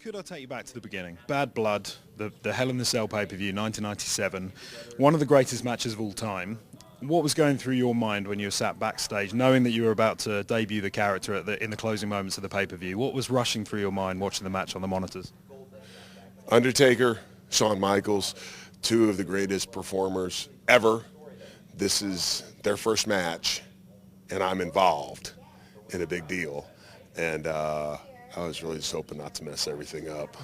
Could I take you back to the beginning? Bad Blood, the Hell in the Cell pay-per-view, 1997, one of the greatest matches of all time. What was going through your mind when you were sat backstage, knowing that you were about to debut the character in the closing moments of the pay-per-view? What was rushing through your mind watching the match on the monitors? Undertaker, Shawn Michaels, two of the greatest performers ever. This is their first match, and I'm involved in a big deal. And I was really just hoping not to mess everything up,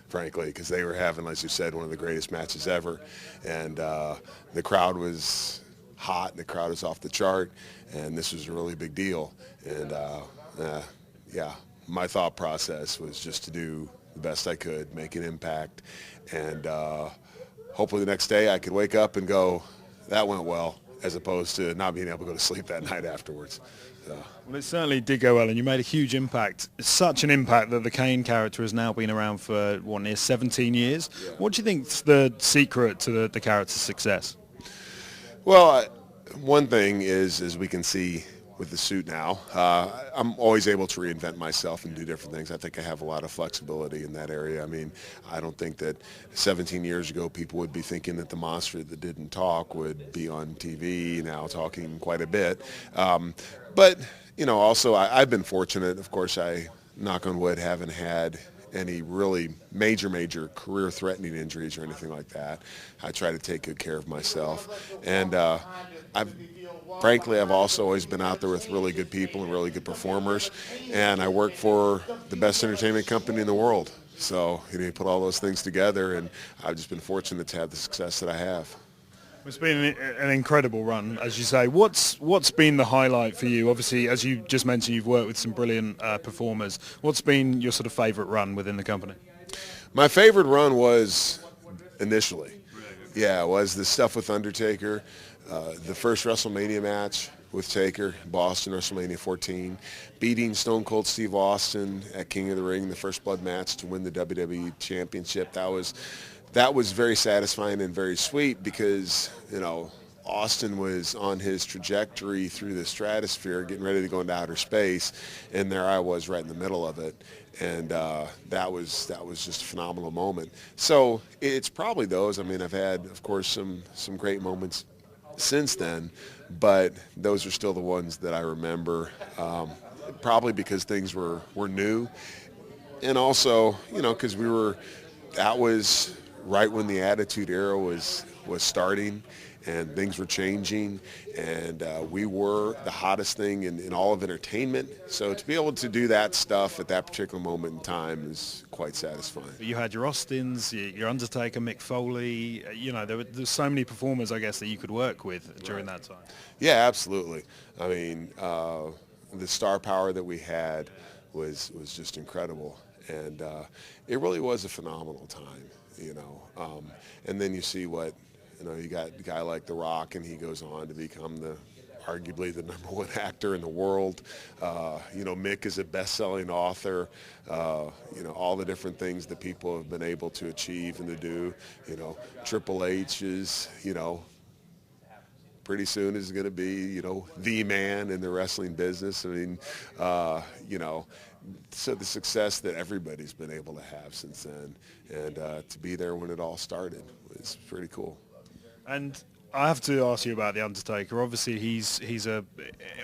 frankly, because they were having, as you said, one of the greatest matches ever. And the crowd was hot, and the crowd was off the chart, and this was a really big deal. And, yeah, my thought process was just to do the best I could, make an impact, and hopefully the next day I could wake up and go, that went well, as opposed to not being able to go to sleep that night afterwards. Well, it certainly did go well, and you made a huge impact. It's such an impact that the Kane character has now been around for, near 17 years. Yeah. What do you think's the secret to the character's success? Well, one thing is, as we can see with the suit now, I'm always able to reinvent myself and do different things. I think I have a lot of flexibility in that area. I mean, I don't think that 17 years ago people would be thinking that the monster that didn't talk would be on TV now talking quite a bit. But, you know, also I've been fortunate. Of course, I, knock on wood, haven't had any really major career-threatening injuries or anything like that. I try to take good care of myself. And frankly, I've also always been out there with really good people and really good performers. And I work for the best entertainment company in the world. So, you put all those things together, and I've just been fortunate to have the success that I have. It's been an incredible run, as you say. What's been the highlight for you? Obviously, as you just mentioned, you've worked with some brilliant performers. What's been your sort of favorite run within the company? My favorite run was initially, was the stuff with Undertaker, the first WrestleMania match with Taker, Boston, WrestleMania 14, beating Stone Cold Steve Austin at King of the Ring, the first blood match to win the WWE Championship. That was very satisfying and very sweet because, Austin was on his trajectory through the stratosphere, getting ready to go into outer space, and there I was right in the middle of it. And that was just a phenomenal moment. So it's probably those. I mean, I've had, of course, some great moments since then, but those are still the ones that I remember, probably because things were new. And also, because that was right when the Attitude Era was starting and things were changing, and we were the hottest thing in all of entertainment. So to be able to do that stuff at that particular moment in time is quite satisfying. You had your Austins, your Undertaker, Mick Foley. There's so many performers, I guess, that you could work with during that time. Yeah, absolutely. I mean, the star power that we had was just incredible, and it really was a phenomenal time. And then you see what, you got a guy like The Rock, and he goes on to become arguably the #1 actor in the world. Mick is a best-selling author. All the different things that people have been able to achieve and to do. Triple H is, pretty soon is going to be, the man in the wrestling business. I mean, so the success that everybody's been able to have since then, and to be there when it all started was pretty cool. And I have to ask you about The Undertaker. Obviously, he's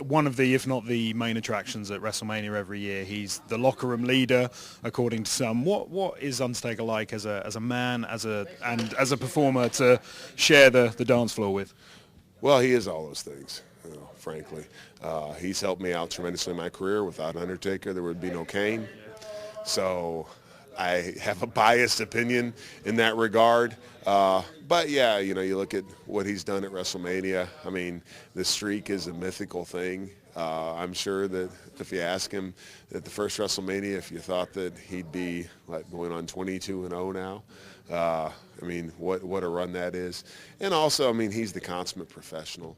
one of the, if not the main attractions at WrestleMania every year. He's the locker room leader, according to some. What is Undertaker like as a man, and as a performer to share the dance floor with? Well, he is all those things, frankly. He's helped me out tremendously in my career. Without Undertaker, there would be no Kane. So I have a biased opinion in that regard. But yeah, you look at what he's done at WrestleMania. I mean, the streak is a mythical thing. I'm sure that if you ask him at the first WrestleMania, if you thought that he'd be going on 22-0 now, I mean, what a run that is. And also, I mean, he's the consummate professional.